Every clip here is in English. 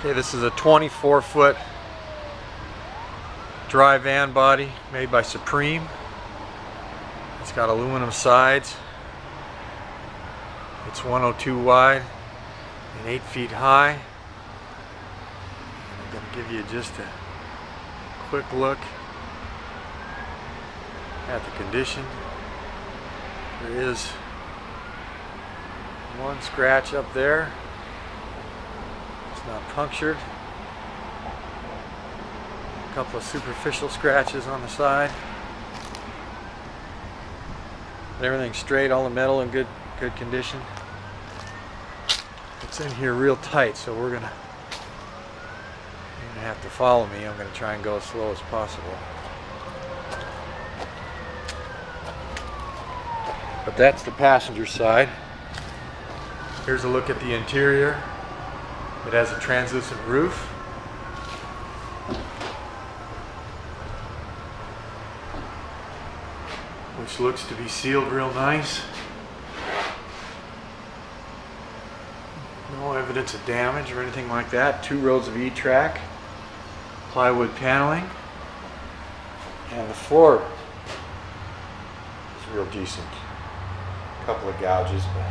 Okay, this is a 24-foot dry van body made by Supreme. It's got aluminum sides. It's 102 wide and 8 feet high. And I'm going to give you just a quick look at the condition. There is one scratch up there. It's not punctured. A couple of superficial scratches on the side. Everything's straight, all the metal in good condition. It's in here real tight, so you're gonna have to follow me. I'm gonna try and go as slow as possible. But that's the passenger side. Here's a look at the interior. It has a translucent roof. Which looks to be sealed real nice. No evidence of damage or anything like that. 2 rows of E-track, plywood paneling, and the floor is real decent. A couple of gouges, but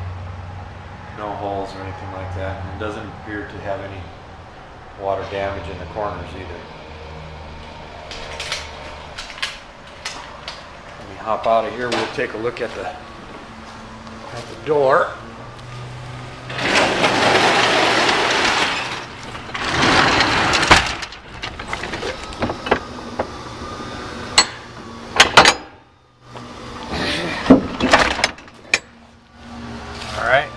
no holes or anything like that. And it doesn't appear to have any water damage in the corners either. Let me hop out of here. We'll take a look at the door. Alright,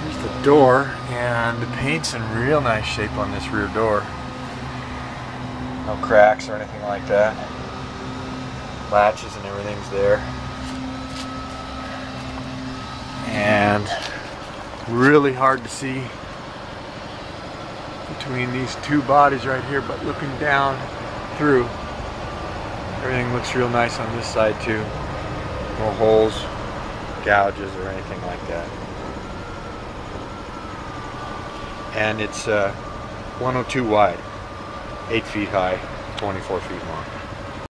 here's the door, and the paint's in real nice shape on this rear door. No cracks or anything like that. Latches and everything's there. And really hard to see between these 2 bodies right here, but looking down through, everything looks real nice on this side too. No holes, gouges or anything like that. And it's 102 wide, 8 feet high, 24 feet long.